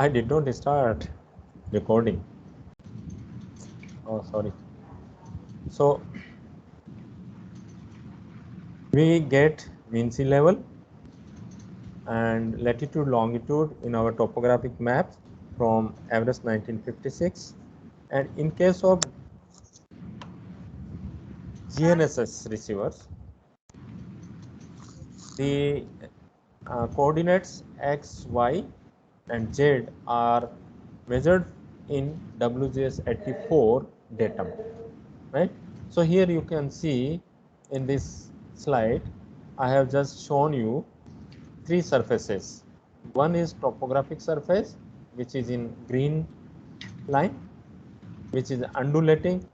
I did not start recording. Oh, sorry. So we get mean sea level and latitude longitude in our topographic maps from Everest 1956, and in case of GNSS receivers, the coordinates x, y and z are measured in WGS84 datum, right? So here you can see in this slide, I have just shown you three surfaces. One is topographic surface, which is in green line, which is undulating,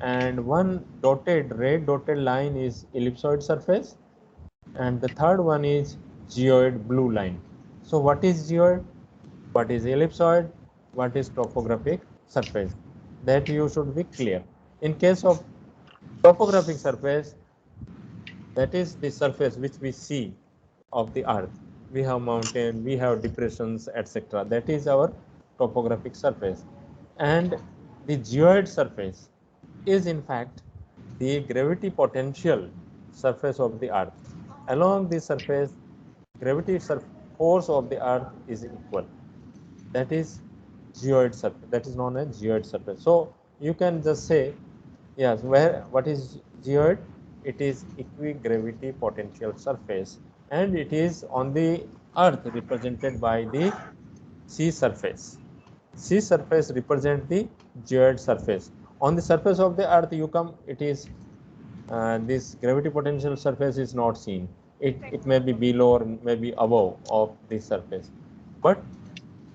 and one red dotted line is ellipsoid surface, and the third one is geoid blue line. So what is geoid? What is ellipsoid? What is topographic surface? That you should be clear. In case of topographic surface, that is the surface which we see of the earth. We have mountain, we have depressions, etc. That is our topographic surface. And the geoid surface is in fact the gravity potential surface of the earth. Along the surface, gravity force of the earth is equal. That is geoid surface. That is known as geoid surface. So you can just say, yes, what is geoid? It is equigravity potential surface, and it is on the earth represented by the sea surface. Sea surface represent the geoid surface. On the surface of the earth you come, it is this gravity potential surface is not seen. It may be below or maybe above of the surface, but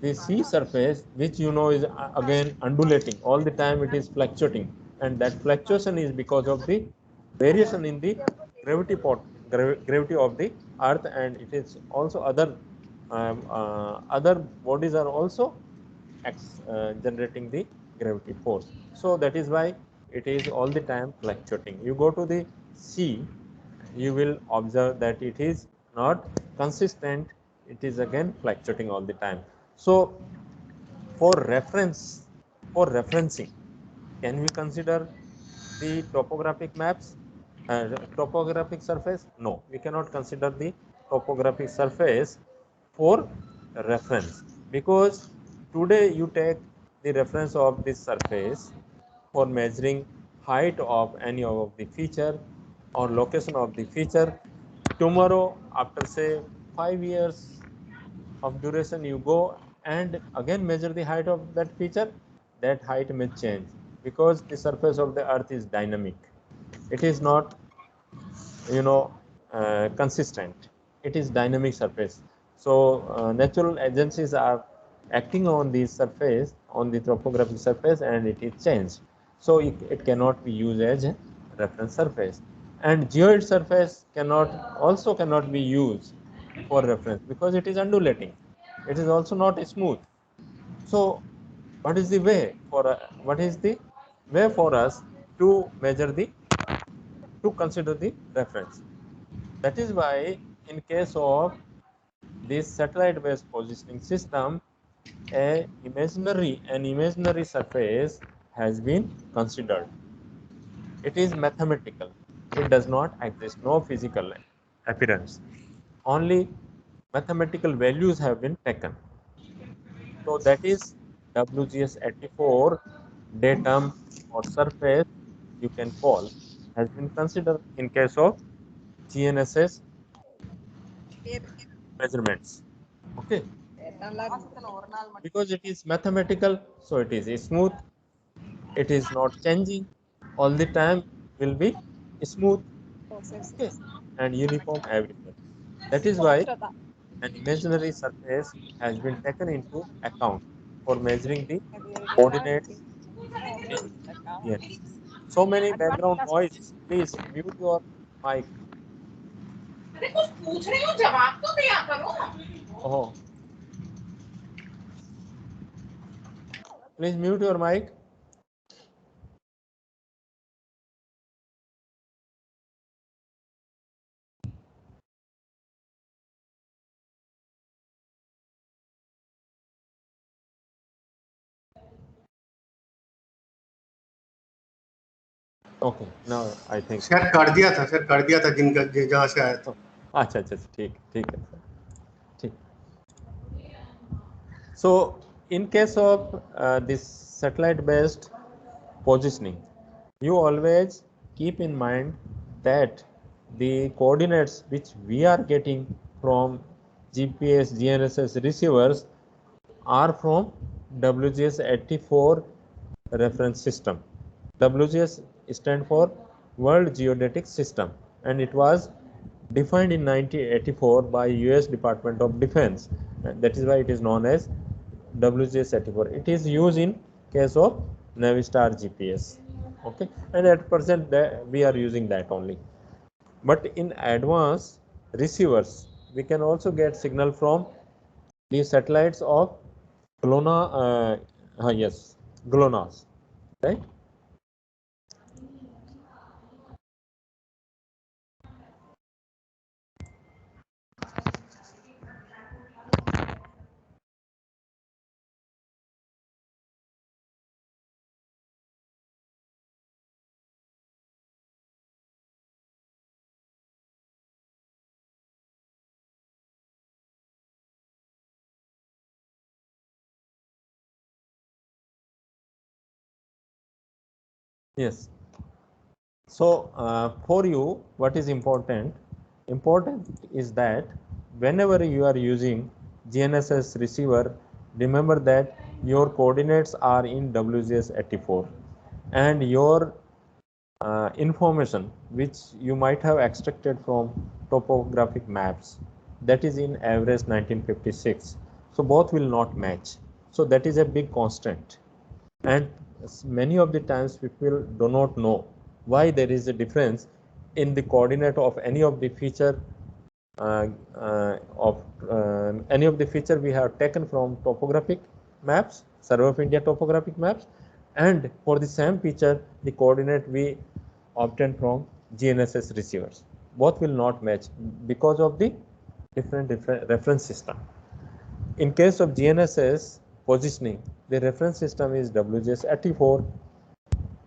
the sea surface, which you know is again undulating all the time, it is fluctuating, and that fluctuation is because of the variation in the gravity of the earth, and it is also other bodies are also generating the gravity force. So that is why it is all the time fluctuating. You go to the sea, you will observe that it is not consistent, it is again fluctuating all the time. So for referencing, can we consider the topographic maps, topographic surface? No, we cannot consider the topographic surface for reference, because today you take the reference of this surface for measuring height of any of the feature or location of the feature. Tomorrow, after say 5 years of duration, you go and again measure the height of that feature. That height may change because the surface of the earth is dynamic. It is not, you know, consistent. It is dynamic surface. So natural agencies are acting on the surface, on the topographic surface, and it is changed. So it cannot be used as a reference surface. And geoid surface cannot be used for reference because it is undulating. It is also not smooth. So what is the way for us to measure to consider the reference? That is why in case of this satellite based positioning system, an imaginary surface has been considered. It is mathematical. It does not exist, no physical appearance. Only mathematical values have been taken. So that is WGS84 datum or surface, you can call, has been considered in case of GNSS measurements. Okay, because it is mathematical, so it is smooth, it is not changing all the time, will be smooth, okay, and uniform everywhere. That is why an imaginary surface has been taken into account for measuring the coordinates in GNSS. So many background noise, please mute your mic. अरे कुछ पूछ रही हूँ जवाब तो दिया करो Oh, please mute your mic. Okay now I think sir कर दिया था जिनका जहाँ से आया था। अच्छा अच्छा ठीक ठीक है सर ठीक. So in case of this satellite based positioning, you always keep in mind that the coordinates which we are getting from GPS GNSS receivers are from WGS84 reference system. WGS stand for World Geodetic System, and it was defined in 1984 by US Department of Defense. That is why it is known as WGS84. It is used in case of Navistar GPS. Okay, and at present we are using that only. But in advanced receivers, we can also get signal from the satellites of yes, GLONASS, right? Yes. So for you, what is important? Important is that whenever you are using GNSS receiver, remember that your coordinates are in WGS84, and your information which you might have extracted from topographic maps, that is in average 1956. So both will not match. So that is a big constant, and many of the times people do not know why there is a difference in the coordinate of any of the feature of any of the feature we have taken from topographic maps, Survey of India topographic maps, and for the same feature the coordinate we obtained from GNSS receivers. Both will not match because of the different reference system. In case of GNSS positioning, the reference system is WGS84,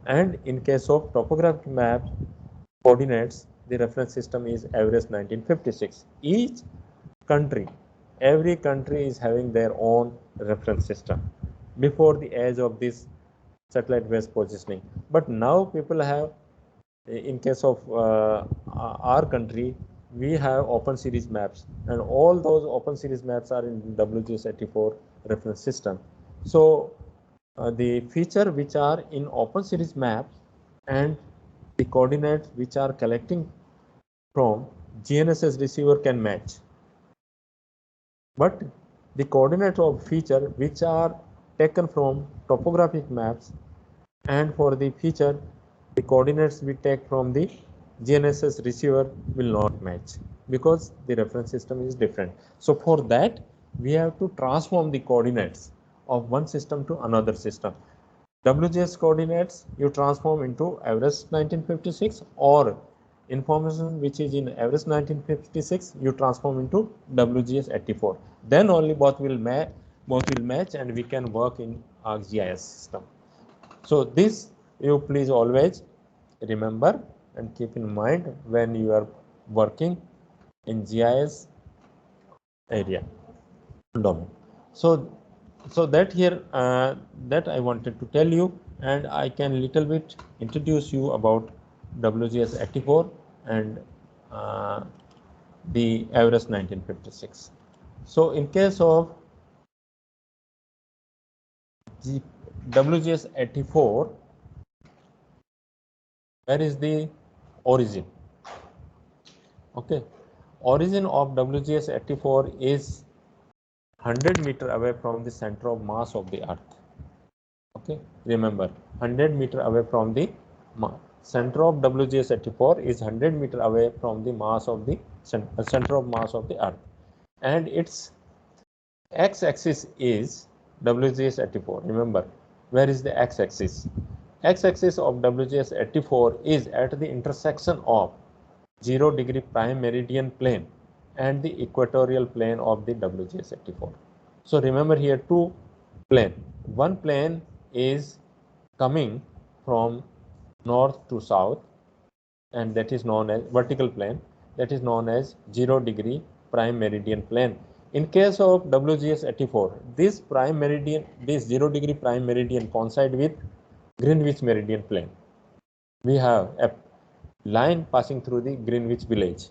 and in case of topographic map coordinates, the reference system is Everest 1956. Each country, every country is having their own reference system before the age of this satellite based positioning. But now people have, in case of our country, we have open series maps, and all those open series maps are in WGS84 reference system. So the feature which are in open series maps and the coordinates which are collecting from GNSS receiver can match, but the coordinates of feature which are taken from topographic maps, and for the feature the coordinates we take from the GNSS receiver will not match because the reference system is different. So for that we have to transform the coordinates of one system to another system. WGS coordinates you transform into Everest 1956, or information which is in Everest 1956 you transform into WGS 84. Then only both will match and we can work in ArcGIS system. So this you please always remember and keep in mind when you are working in GIS area domain. So that here that I wanted to tell you, and I can little bit introduce you about WGS 84 and the Everest 1956. So in case of WGS 84, where is the origin? Okay, origin of WGS 84 is 100-meter away from the center of mass of the earth. Okay, remember 100-meter away from the center of WGS 84 is 100-meter away from the mass of the center of mass of the earth, and its x-axis is WGS 84. Remember, where is the x-axis? X-axis of WGS 84 is at the intersection of 0-degree prime meridian plane and the equatorial plane of the WGS 84. So remember here two plane. One plane is coming from north to south, and that is known as vertical plane, that is known as 0 degree prime meridian plane. In case of WGS 84, this 0 degree prime meridian coincide with Greenwich meridian plane. We have a line passing through the Greenwich village.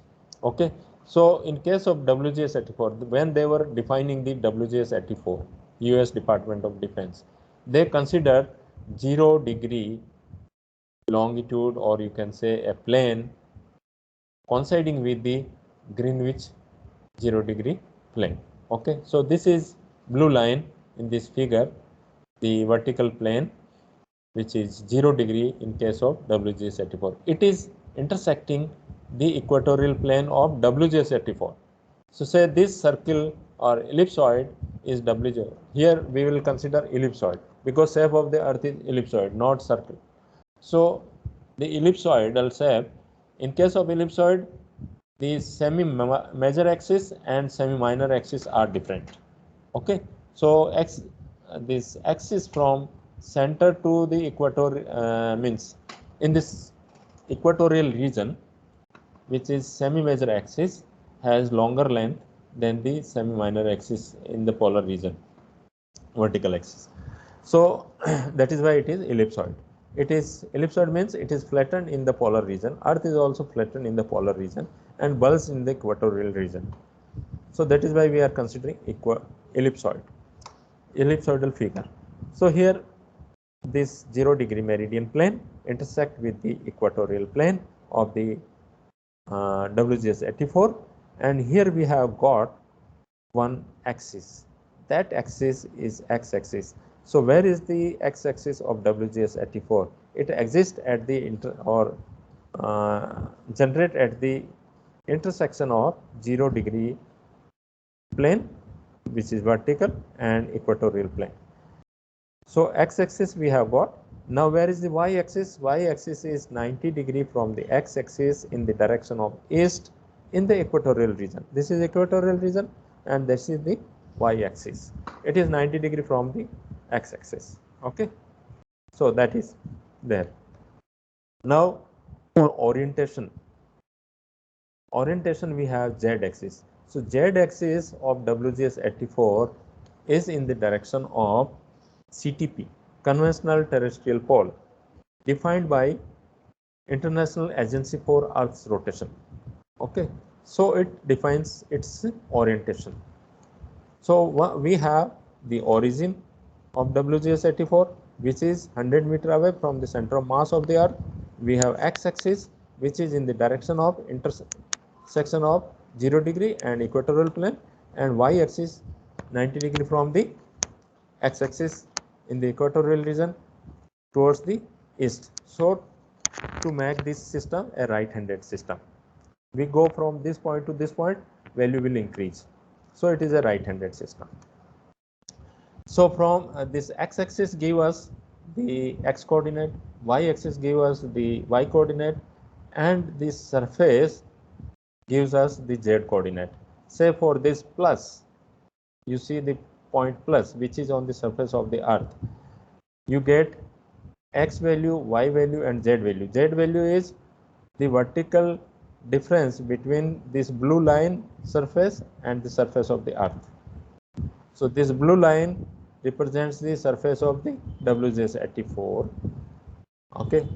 Okay, so in case of WGS 84, when they were defining the WGS 84, US Department of Defense, they considered 0 degree longitude, or you can say a plane coinciding with the Greenwich 0 degree plane. Okay, so this is blue line in this figure, the vertical plane, which is 0 degree in case of WGS 84. It is intersecting the equatorial plane of WGS 84. So say this circle or ellipsoid is WGS. Here we will consider ellipsoid because shape of the earth is ellipsoid, not circle. So the ellipsoidal shape, in case of ellipsoid, the semi-major axis and semi-minor axis are different. Okay, so this axis from center to the equator means in this equatorial region, which is semi-major axis, has longer length than the semi-minor axis in the polar region, vertical axis. So that is why it is ellipsoid. It is ellipsoid means it is flattened in the polar region. Earth is also flattened in the polar region and bulged in the equatorial region. So that is why we are considering ellipsoidal figure. So here this 0 degree meridian plane intersect with the equatorial plane of the WGS 84, and here we have got one axis. That axis is x-axis. So where is the x-axis of WGS 84? It exists at the generate at the intersection of 0 degree plane, which is vertical, and equatorial plane. So x-axis we have got. Now where is the y-axis? Y-axis is 90 degree from the x-axis in the direction of east in the equatorial region. This is equatorial region and this is the y-axis. It is 90 degree from the x-axis. Okay, so that is there. Now for orientation we have z-axis. So z-axis of WGS 84 is in the direction of CTP, conventional terrestrial pole, defined by International Agency for Earth's Rotation. Okay, so it defines its orientation. So we have the origin of WGS 84, which is 100 meter away from the center of mass of the Earth. We have x-axis, which is in the direction of intersection of 0 degree and equatorial plane, and y-axis 90 degree from the x-axis in the equatorial region towards the east. So to make this system a right-handed system, we go from this point to this point, value will increase. So it is a right-handed system. So from this x-axis give us the x coordinate, y-axis give us the y coordinate, and this surface gives us the z coordinate. Say for this plus, you see the point plus, which is on the surface of the earth. You get x value, y value, and z value. Z value is the vertical difference between this blue line surface and the surface of the earth. So this blue line represents the surface of the WGS 84. Okay,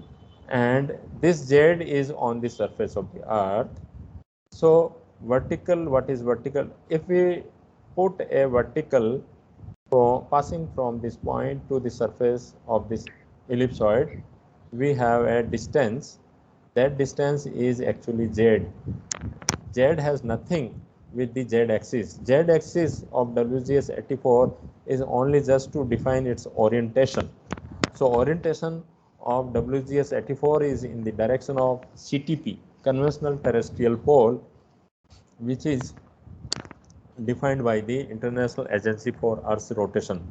and this z is on the surface of the earth. So vertical, what is vertical? If we put a vertical passing from this point to the surface of this ellipsoid, we have a distance. That distance is actually z. Z has nothing with the z-axis. Z-axis of WGS 84 is only just to define its orientation. So orientation of WGS 84 is in the direction of CTP, conventional terrestrial pole, which is defined by the International Agency for Earth's Rotation.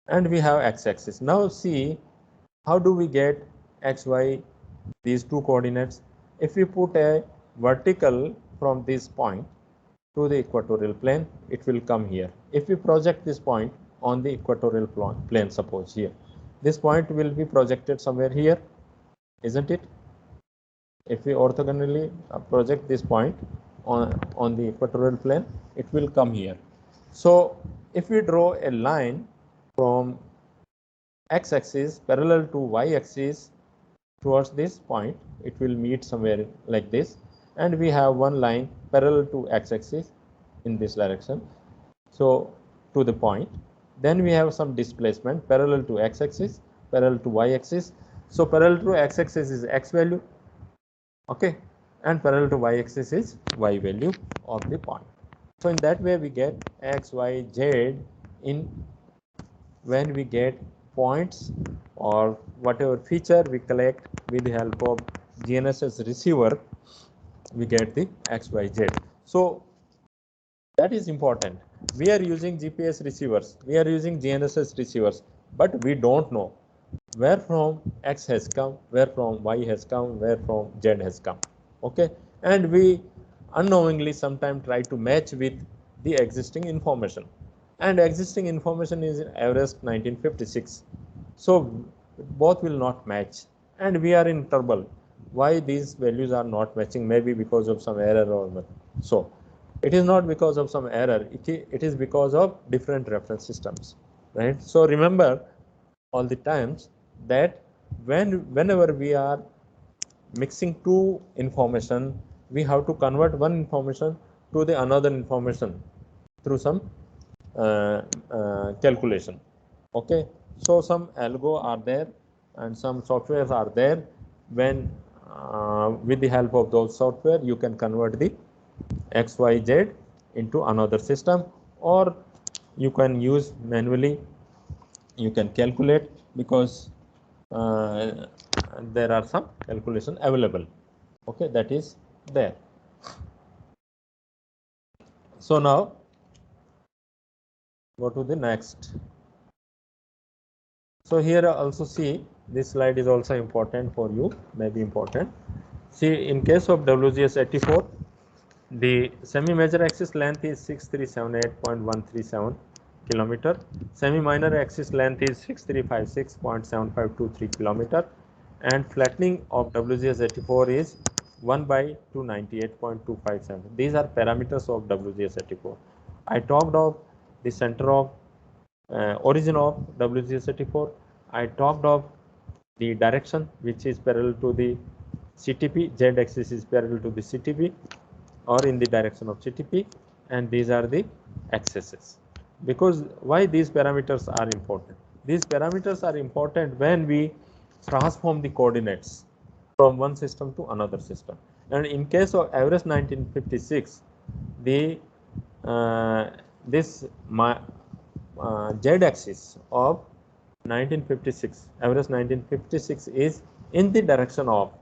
And we have x-axis. Now see, how do we get x, y, these two coordinates? If we put a vertical from this point to the equatorial plane, it will come here. If we project this point on the equatorial plane, suppose here, this point will be projected somewhere here. isn't it? If we orthogonally project this point on the equatorial plane, it will come here. So if we draw a line from x-axis parallel to y-axis towards this point, it will meet somewhere like this, and we have one line parallel to x-axis in this direction, so to the point. Then we have some displacement parallel to x-axis, parallel to y-axis. So parallel to x-axis is x value, okay, and parallel to y-axis is y value of the point. So in that way we get x, y, z in when we get points or whatever feature we collect with the help of GNSS receiver, we get the x, y, z. So that is important. We are using GPS receivers, we are using GNSS receivers, but we don't know where from x has come, where from y has come, where from z has come, okay, and we unknowingly sometimes try to match with the existing information, and existing information is in Everest 1956, so both will not match and we are in trouble. Why these values are not matching? Maybe because of some error or so. It is not because of some error, it is because of different reference systems, right? So remember all the times that whenever we are mixing two information, we have to convert one information to the another information through some calculation, okay. So some algo are there and some softwares are there. When with the help of those software you can convert the x, y, z into another system, or you can use manually, you can calculate, because there are some calculation available, okay, that is there. So now go to the next. So here also see, this slide is also important for you, maybe important. See, in case of WGS 84, the semi-major axis length is 6378.137 kilometer. Semi-minor axis length is 6356.7523 kilometer, and flattening of WGS 84 is 1/298.257. These are parameters of WGS 84. I talked of the center of origin of WGS 84. I talked of the direction which is parallel to the CTP, z axis is parallel to the CTP or in the direction of CTP, and these are the axes. Because why these parameters are important? These parameters are important when we transform the coordinates from one system to another system. And in case of Everest 1956, the this z-axis of 1956, Everest 1956 is in the direction of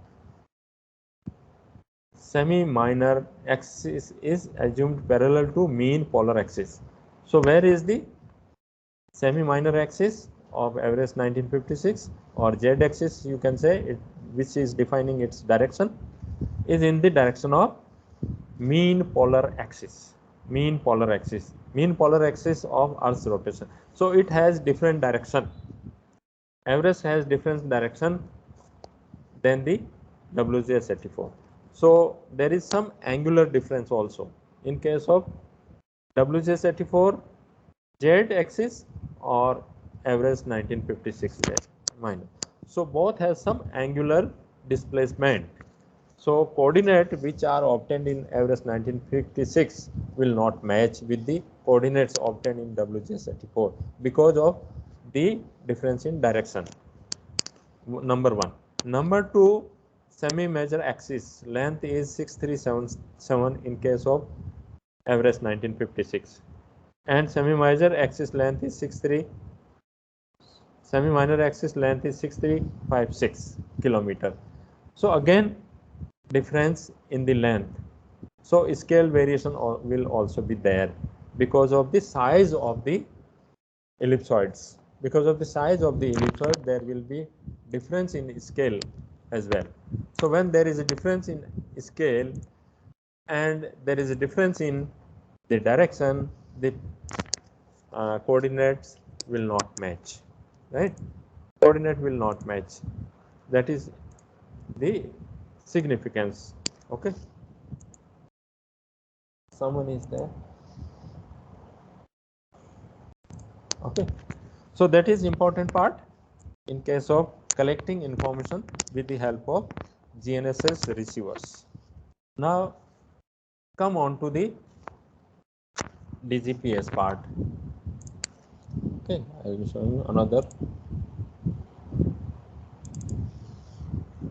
semi-minor axis is assumed parallel to mean polar axis. So where is the semi-minor axis of Everest 1956, or z-axis you can say, it, which is defining its direction, is in the direction of mean polar axis. Mean polar axis, mean polar axis of Earth's rotation. So it has different direction. Everest has different direction than the WGS 84. So there is some angular difference also. In case of WGS 84, Z axis or Everest 1956 Z minus. So both have some angular displacement. So coordinate which are obtained in Everest 1956 will not match with the coordinates obtained in WGS 84 because of the difference in direction. Number one. Number two, semi-major axis length is 6377 in case of Everest 1956, and semi-major axis length is 63. Semi-minor axis length is 6356 kilometer. So again, difference in the length. So scale variation will also be there because of the size of the ellipsoids. Because of the size of the ellipsoid, there will be difference in scale as well. So when there is a difference in scale and there is a difference in the direction, the coordinates will not match, right? Coordinate will not match. That is the significance. Okay, someone is there. Okay, so that is important part in case of collecting information with the help of GNSS receivers. Now come on to the DGPS part. Okay, I will show you another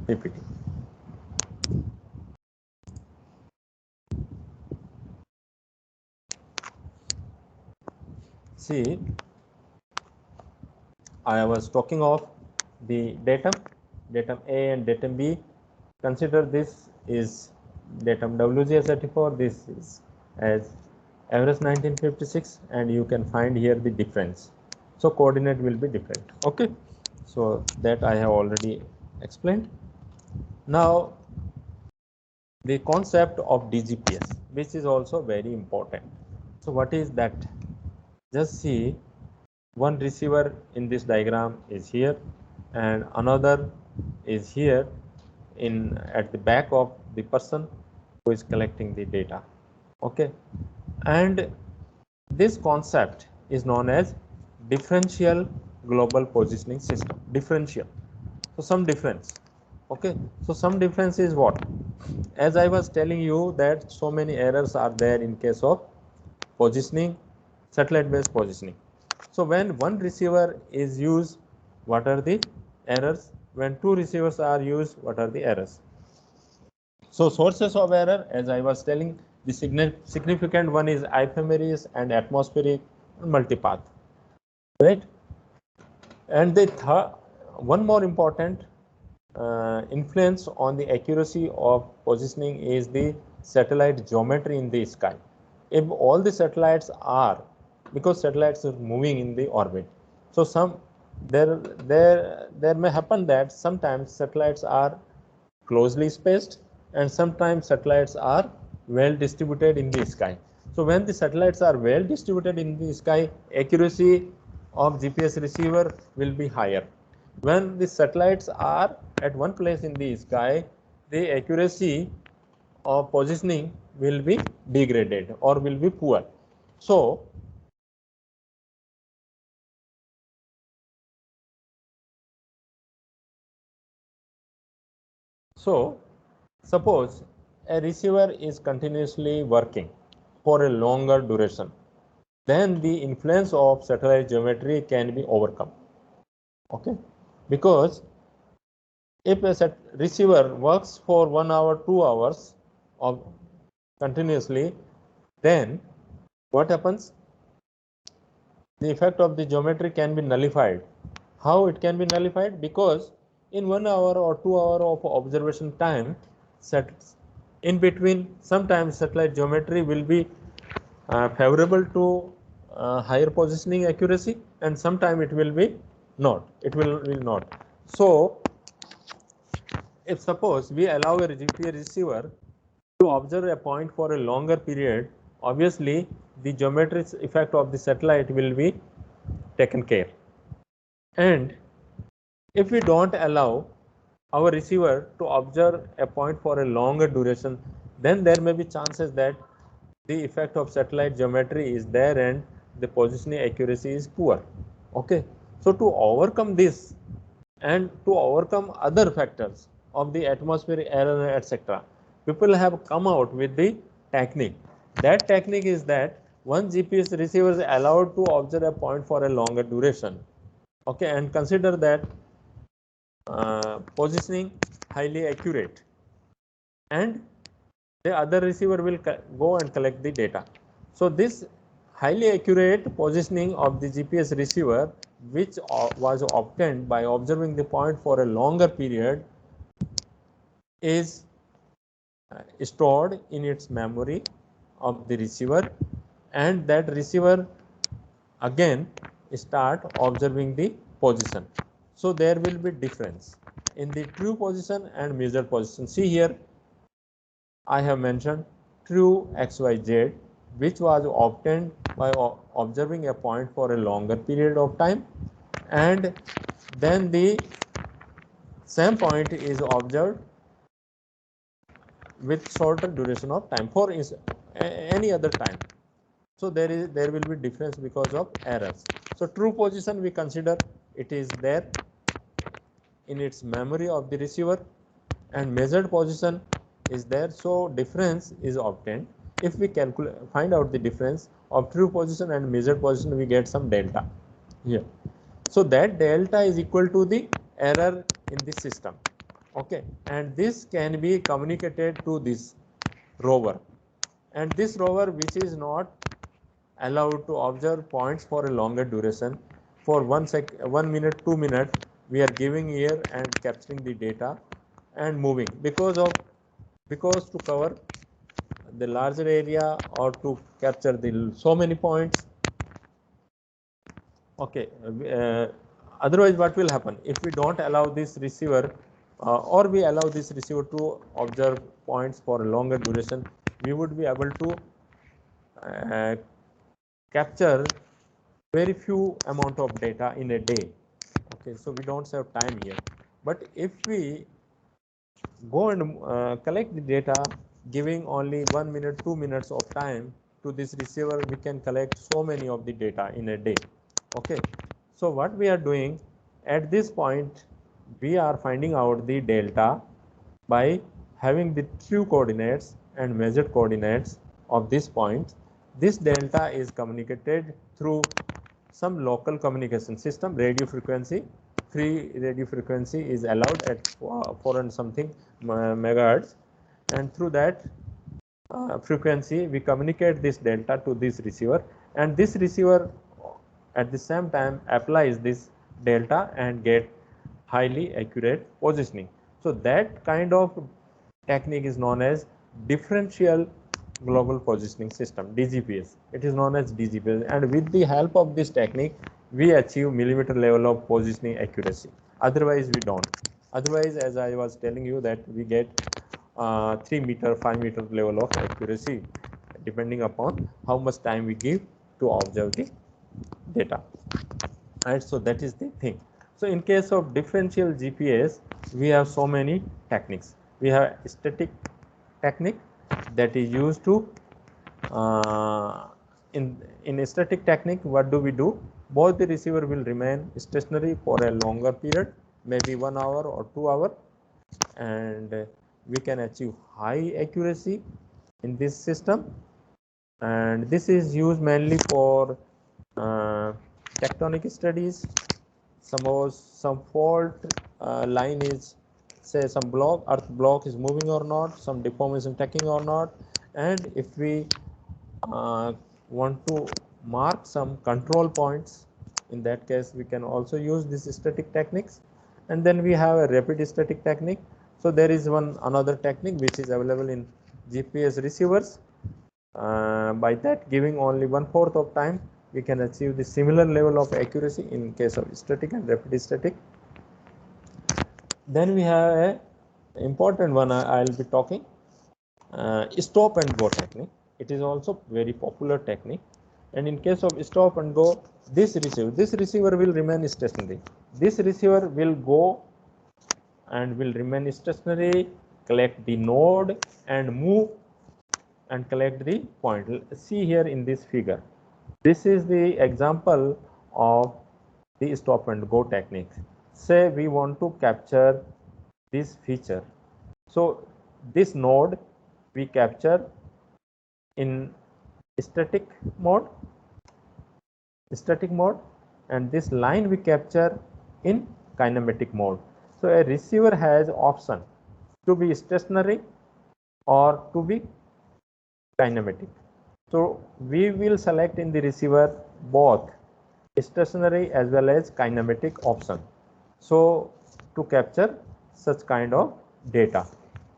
PPT. See, I was talking of the datum A and datum B. Consider this is datum WGS84, this is as average 1956, and you can find here the difference. So coordinate will be different. Okay, so that I have already explained. Now the concept of DGPS, which is also very important. So what is that? Just see, one receiver in this diagram is here and another is here in at the back of the person who is collecting the data. Okay, and this concept is known as differential global positioning system. Differential, so some difference. Okay, so some difference is what? As I was telling you that so many errors are there in case of positioning, satellite based positioning. So when one receiver is used, what are the errors? When two receivers are used, what are the errors? So sources of error, as I was telling, the significant one is ephemeris and atmospheric multipath, right? And the one more important influence on the accuracy of positioning is the satellite geometry in the sky. If all the satellites are, because satellites are moving in the orbit, so there may happen that sometimes satellites are closely spaced and sometimes satellites are well distributed in the sky. So when the satellites are well distributed in the sky, accuracy of GPS receiver will be higher. When the satellites are at one place in the sky, the accuracy of positioning will be degraded or will be poor. So suppose a receiver is continuously working for a longer duration, then the influence of satellite geometry can be overcome. Okay, because if a receiver works for 1 hour, 2 hours of continuously, then what happens? The effect of the geometry can be nullified. How it can be nullified? Because in 1 hour or 2 hour of observation time, in between, sometimes satellite geometry will be favorable to higher positioning accuracy, and sometime it will be not. It will not. So if suppose we allow a GPS receiver to observe a point for a longer period, obviously the geometric effect of the satellite will be taken care. And if we don't allow our receiver to observe a point for a longer duration, then there may be chances that the effect of satellite geometry is there and the positioning accuracy is poor. Okay, so to overcome this and to overcome other factors of the atmospheric error, etc., people have come out with the technique. That technique is that one GPS receiver is allowed to observe a point for a longer duration. Okay, and consider that positioning highly accurate, and the other receiver will go and collect the data. So this highly accurate positioning of the GPS receiver, which was obtained by observing the point for a longer period, is stored in its memory of the receiver, and that receiver again start observing the position. So there will be difference in the true position and measured position. See here, I have mentioned true XYZ, which was obtained by observing a point for a longer period of time, and then the same point is observed with shorter duration of time for any other time. So there will be difference because of errors. So true position we consider it is there in its memory of the receiver, and measured position is there. So difference is obtained. If we find out the difference of true position and measured position, we get some delta here. So that delta is equal to the error in the system. Okay, and this can be communicated to this rover, and this rover, which is not allowed to observe points for a longer duration, for 1 minute, 2 minutes, we are giving here and capturing the data and moving because to cover the larger area or to capture the so many points. Okay, otherwise what will happen if we don't allow this receiver or we allow this receiver to observe points for a longer duration, we would be able to capture very few amount of data in a day. Okay, so we don't save time here. But if we go and collect the data giving only 1 minute, 2 minutes of time to this receiver, we can collect so many of the data in a day. Okay, so what we are doing at this point, we are finding out the delta by having the true coordinates and measured coordinates of this point. This delta is communicated through some local communication system. Radio frequency, free radio frequency is allowed at 4 and something megahertz, and through that frequency we communicate this delta to this receiver, and this receiver at the same time applies this delta and get highly accurate positioning. So that kind of technique is known as differential global positioning system, DGPS. It is known as DGPS, and with the help of this technique we achieve millimeter level of positioning accuracy. Otherwise we don't. Otherwise, as I was telling you, that we get 3 meter, 5 meter level of accuracy depending upon how much time we give to observe the data. Right, so that is the thing. So in case of differential GPS, we have so many techniques. We have static technique that is used to in a static technique. What do we do? Both the receiver will remain stationary for a longer period, maybe 1 hour or 2 hours, and we can achieve high accuracy in this system. And this is used mainly for tectonic studies. Suppose some fault line is, say, some earth block is moving or not, some deformation taking or not, and if we want to mark some control points, in that case we can also use this static techniques. And then we have a rapid static technique. So there is another technique which is available in GPS receivers. By that, giving only 1/4 of time, we can achieve the similar level of accuracy in case of static and rapid static. Then we have a important one I'll be talking, stop and go technique. It is also very popular technique. And in case of stop and go, this receiver will remain stationary. This receiver will go and will remain stationary, collect the node and move and collect the point. See here in this figure, this is the example of the stop and go technique. Say we want to capture this feature, so this node we capture in static mode, and this line we capture in kinematic mode. So a receiver has option to be stationary or to be kinematic. So we will select in the receiver both stationary as well as kinematic option, so to capture such kind of data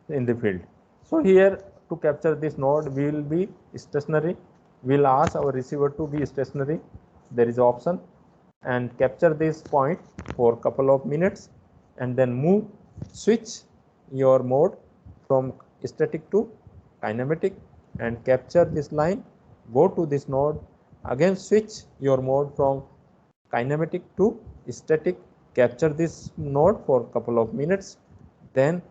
in the field. So here, to capture this node, we will be stationary. We will ask our receiver to be stationary. There is option, and capture this point for a couple of minutes, and then switch your mode from static to kinematic and capture this line. Go to this node, again switch your mode from kinematic to static, capture this node for a couple of minutes, then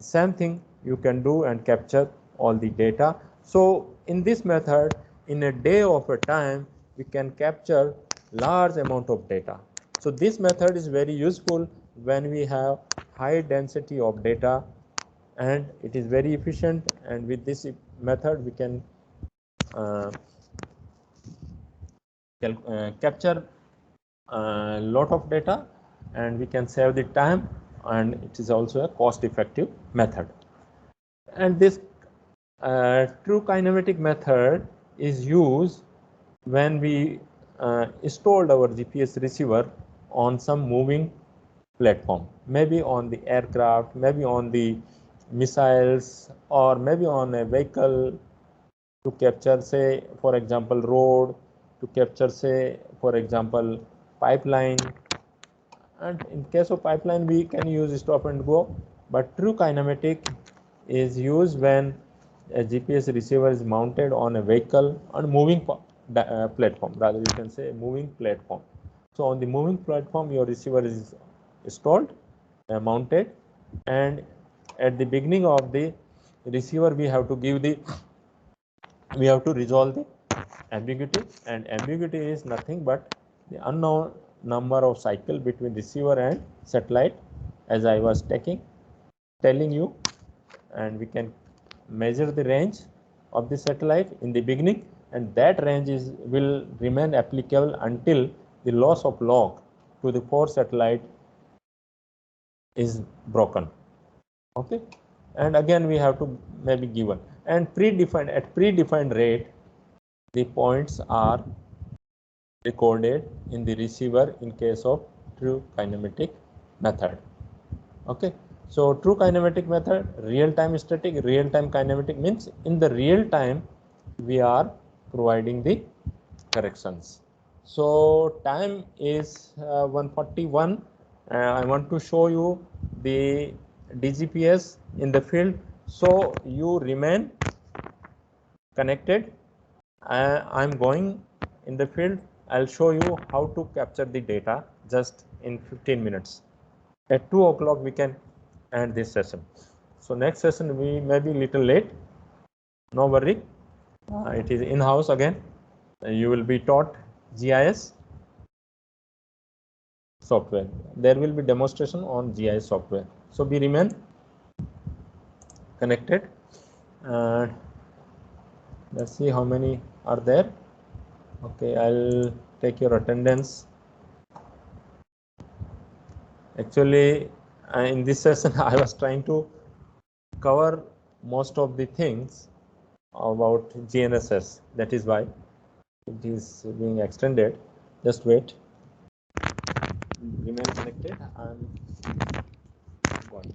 same thing, you can do and capture all the data. So in this method, in a day of a time, we can capture large amount of data. So this method is very useful when we have high density of data, and it is very efficient, and with this method we can capture a lot of data, and we can save the time, and it is also a cost effective method. And this true kinematic method is used when we installed our GPS receiver on some moving platform, maybe on the aircraft, maybe on the missiles, or maybe on a vehicle, to capture, say for example, road, to capture, say for example, pipeline. And in case of pipeline, we can use stop and go, but true kinematic is used when a GPS receiver is mounted on a vehicle on moving platform, rather you can say moving platform. So on the moving platform, your receiver is installed, mounted, and at the beginning of the receiver, we have to resolve the ambiguity, and ambiguity is nothing but the unknown number of cycle between receiver and satellite, as I was telling you. And we can measure the range of the satellite in the beginning, and that range will remain applicable until the loss of log to the 4 satellite is broken. Okay, and again we have to maybe given and predefined rate, the points are recorded in the receiver in case of true kinematic method. Okay, so true kinematic method, real-time static, real-time kinematic means in the real time we are providing the corrections. So time is 141. I want to show you the DGPS in the field, so you remain connected. I'm going in the field. I'll show you how to capture the data just in 15 minutes. At 2 o'clock we can end this session. So next session we may be little late, no worry. It is in-house again. You will be taught GIS software. There will be demonstration on GIS software. So we remain connected. Let's see how many are there. Okay, I'll take your attendance. Actually, in this session, I was trying to cover most of the things about GNSS. That is why it is being extended. Just wait. Remain connected. I'm going.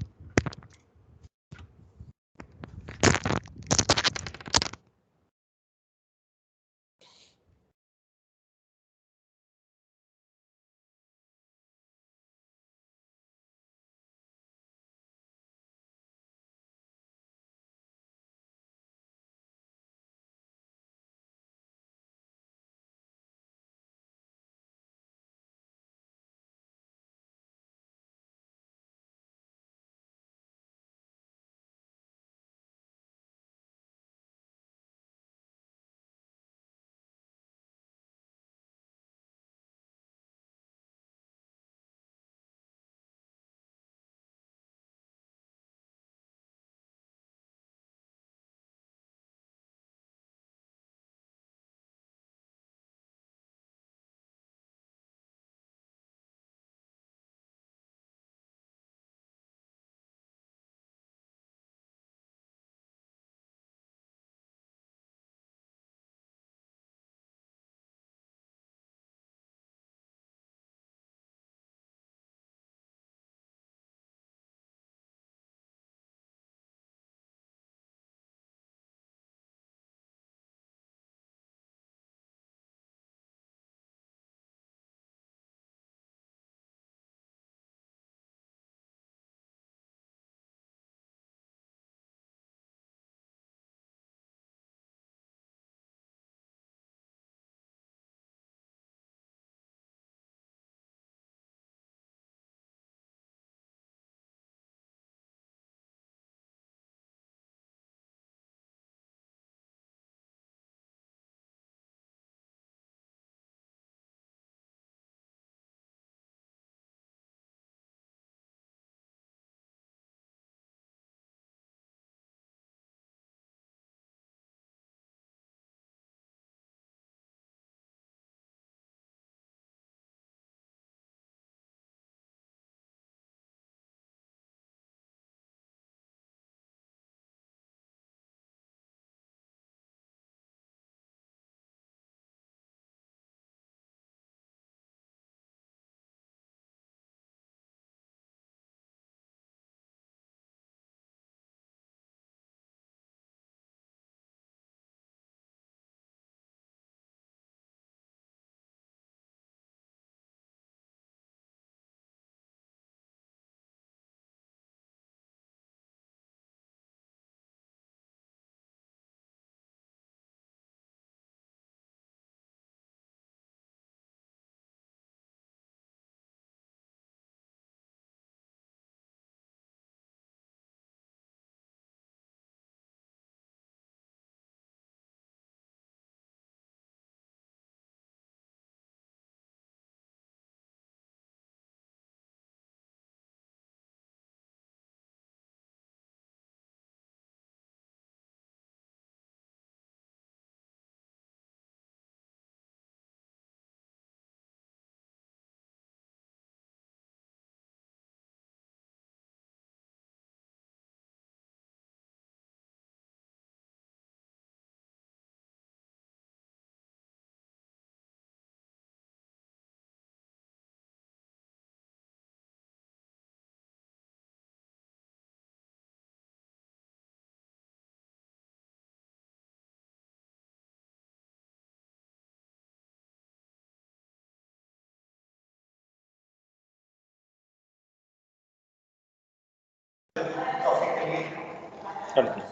करते हैं।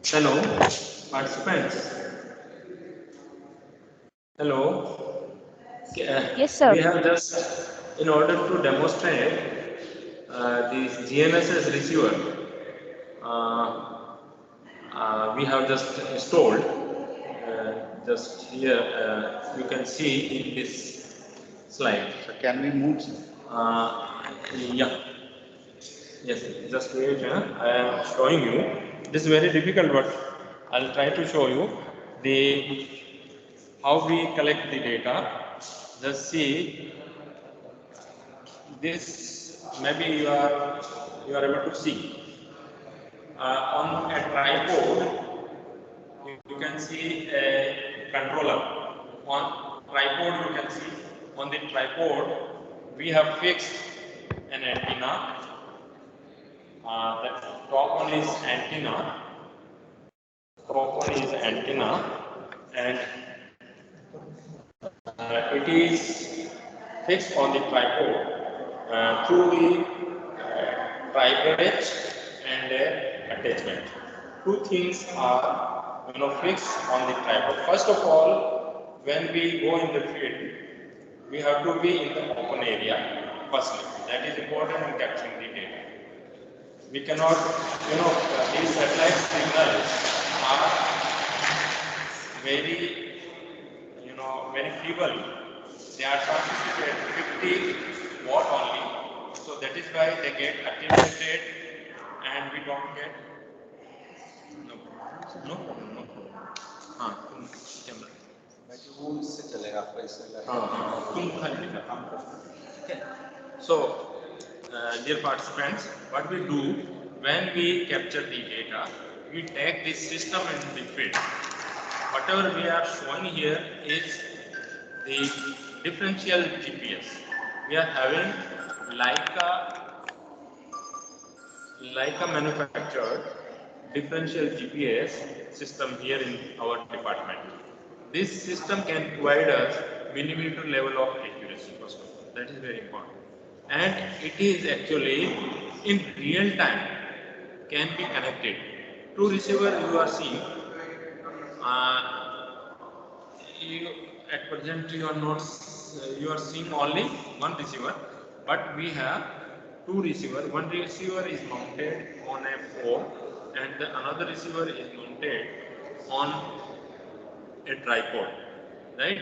Hello, participants. Hello. Yes, sir. We have just, in order to demonstrate this GNSS receiver, we have just installed. Just here, you can see in this slide. So can we move? Yeah. Yes, just wait. I am showing you. This is very difficult, but I'll try to show you the how we collect the data. Just see this. Maybe you are able to see on a tripod. You can see a controller. On tripod, you can see on the tripod we have fixed an antenna. The top one is antenna. Top one is antenna, and it is fixed on the tripod through the tri-bridge and attachment. Two things are fixed on the tripod. First of all, when we go in the field, we have to be in the open area firstly. That is important in capturing the data. We cannot, these satellite signals are very, very feeble. They are transmitted at 50 watt only. So that is why they get attenuated and we don't get, no problem, no problem. हाँ, तुम camera से चलेगा आपका इससे तुम खाली दिखा काम करो. Okay. So, dear participants, what we do when we capture the data, we take this system and the field. Whatever we are showing here is the differential GPS. We are having Leica manufactured differential GPS system here in our department. This system can provide us millimeter level of accuracy, first of all. That is very important. And it is actually in real time can be connected. Two receiver you are seeing. At present you are not you are seeing only one receiver, but we have two receiver. One receiver is mounted on a pole and another receiver is mounted on a tripod, right?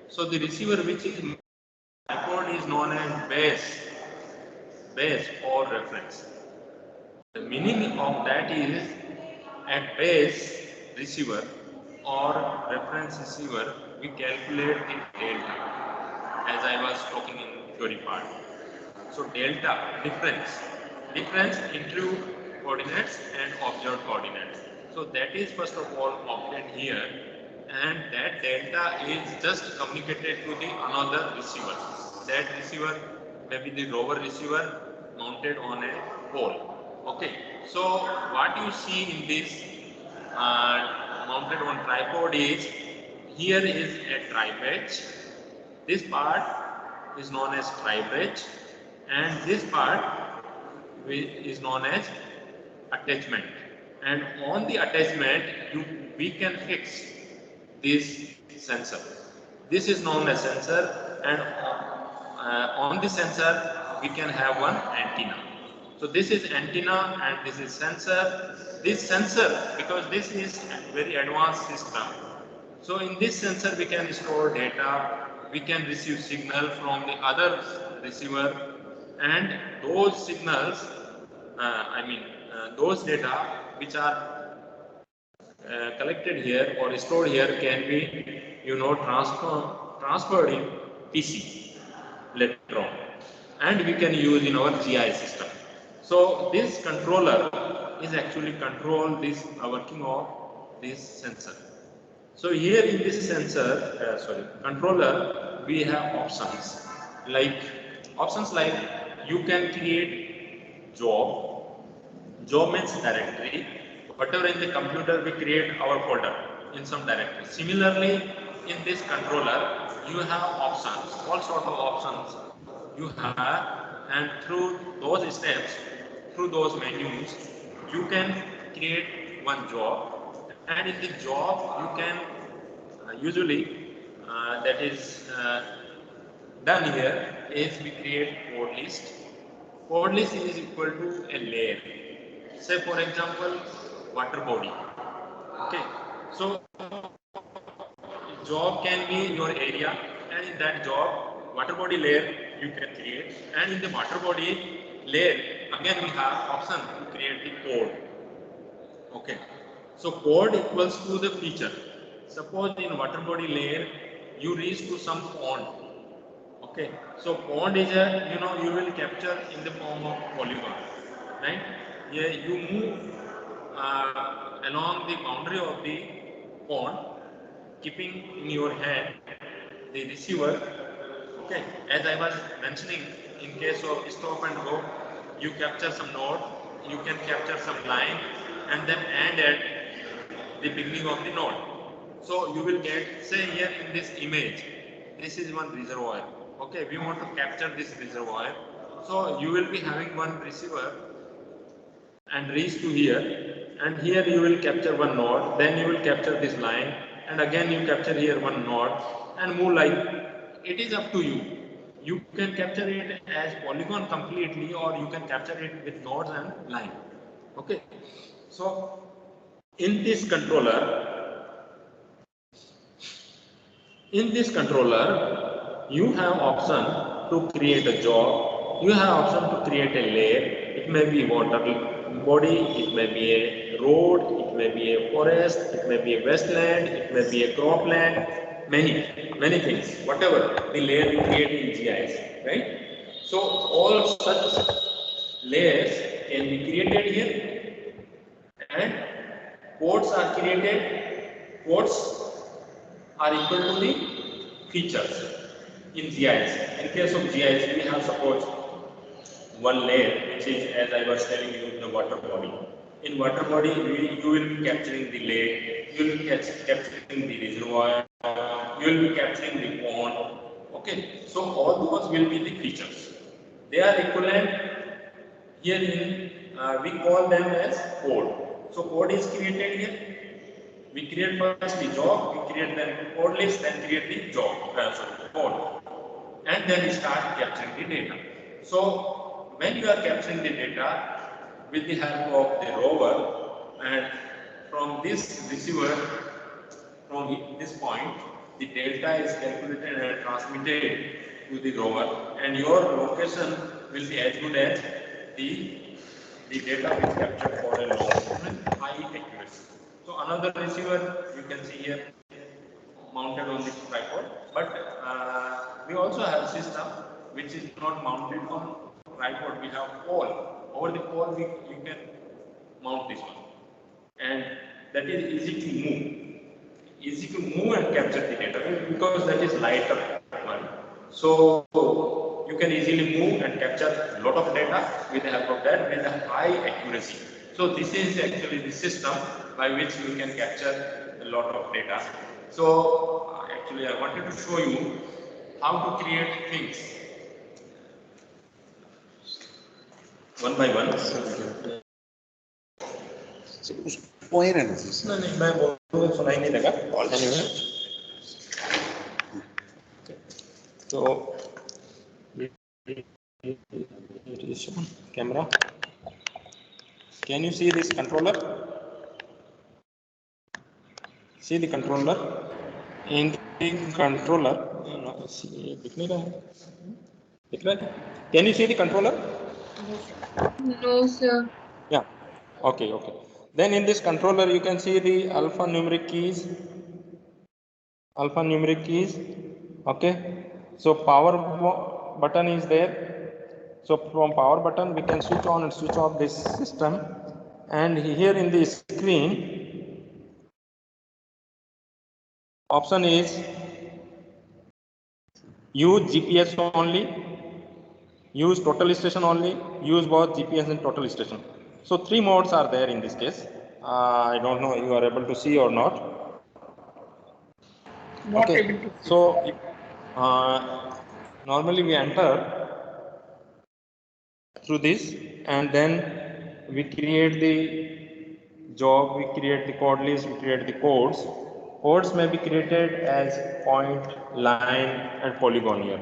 So the receiver which is tripod is known as base or reference. The meaning of that is at base receiver or reference receiver, we calculate the delta, as I was talking in theory part. So delta, difference include coordinates and observed coordinates. So that is first of all obtained here, and that delta is just communicated to the another receiver. That receiver may be the rover receiver mounted on a pole. Okay, so what you see in this mounted on tripod is, here is a tri-bridge. This part is known as tri-bridge, and this part is known as attachment. And on the attachment, we can fix this sensor. This is known as sensor, and on the sensor we can have one antenna. So this is antenna and this is sensor. This sensor, because this is a very advanced system, so in this sensor we can store data, we can receive signal from the other receiver, and those signals, those data which are collected here or stored here can be, transferred in PC later on, and we can use in our GI system. So this controller is actually control this working of this sensor. So here in this controller, we have options like you can create job. Job means directory. Whatever in the computer, we create our folder in some directory. Similarly, in this controller, you have options, all sort of options. you have, and through those steps, through those menus, you can create one job, and in the job you can usually that is done here is we create code list. Code list is equal to a layer. Say for example, water body. Okay, so job can be your area, and in that job water body layer you can create, and in the water body layer again we have option to create the code. Okay, so code equals to the feature. Suppose in water body layer you reach to some pond. Okay, so pond is a, you will capture in the form of polygon, right? Yeah, you move along the boundary of the pond, keeping in your hand the receiver. Okay, as I was mentioning, in case of stop and go, you capture some node, you can capture some line, and then end at the beginning of the node. So you will get, say here in this image, this is one reservoir. Okay, we want to capture this reservoir. So you will be having one receiver and reach to here, and here you will capture one node, then you will capture this line, and again you capture here one node, and move like. It is up to you. You can capture it as polygon completely, or you can capture it with nodes and line. Okay, so in this controller, you have option to create a job, you have option to create a layer. It may be water body, it may be a road, it may be a forest, it may be a wasteland, it may be a cropland, many things, whatever the layer we create in GIS, right? So all such layers can be created here, and codes are created. Codes are equal to the features in GIS. In case of GIS, we have suppose one layer, which is, as I was telling you, the water body. In water body, you will be capturing the lake, you will be capturing the reservoir, you will be capturing the pond. Okay, so all those will be the features. They are equivalent here in, we call them as code. So code is created here. We create first the job, we create then code list, then create the job, code, and then we start capturing the data. So when you are capturing the data with the help of the rover, and from this receiver, from this point, the data is calculated and transmitted to the rover, and your location will be as good as the data is captured for a long high accuracy. So another receiver you can see here mounted on this tripod, but we also have a system which is not mounted on tripod. We have pole. Over the pole you can mount this one, and that is easy to move and capture the data because that is lighter one. So you can easily move and capture a lot of data with the help of that with a high accuracy. So this is actually the system by which you can capture a lot of data. So actually I wanted to show you how to create things one by one. नहीं मैं बोलूँ सुनाई नहीं देगा anyway. So it is on camera. Can you see this controller? See the controller. In the controller, दिख नहीं रहा है. दिख रहा है? Can you see the controller? No, sir. Yeah. Okay. Then in this controller you can see the alphanumeric keys. Okay. So power button is there. So from power button we can switch on and switch off this system. And here in the screen, option is use GPS only, use total station only, use both GPS and total station. So 3 modes are there in this case. I don't know you are able to see or not. Not Okay. able to see. So normally we enter through this, and then we create the job, we create the code list, we create the codes. Codes may be created as point, line, and polygon here.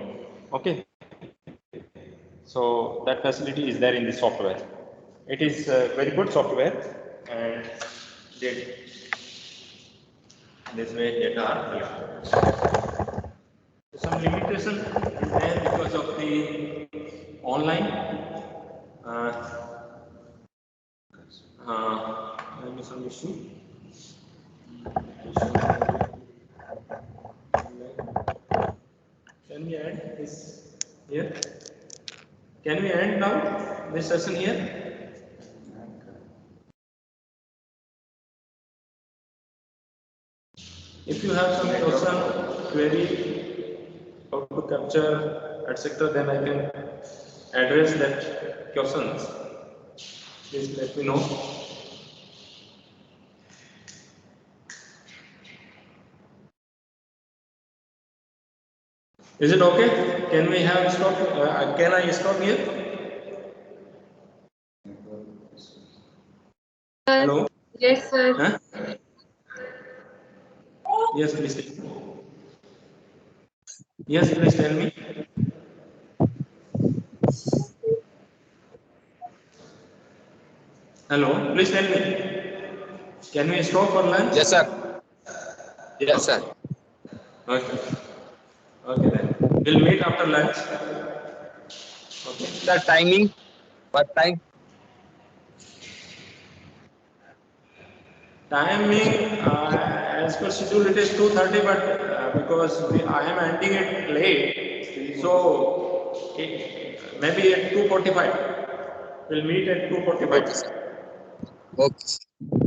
Okay, so that facility is there in the software. It is very good software, and this way data are collected. Some limitation is there because of the online. Maybe some issue. Can we add this here? Can we end now this session here? If you have some question, query, how to capture, etc., then I can address that questions. Please let me know. Is it okay? Can we have stop? Can I stop here? Hello? Yes, sir. Huh? Yes, please tell me. Yes, please tell me. Hello, please tell me. Can we stop for lunch? Yes, sir. Yes, sir. Okay. Okay then. We'll meet after lunch. Okay. The timing? What time? Timing, as per schedule, it is 2:30, but because I am ending it late, so maybe at 2:45. We'll meet at 2:45. Okay, sir. Okay.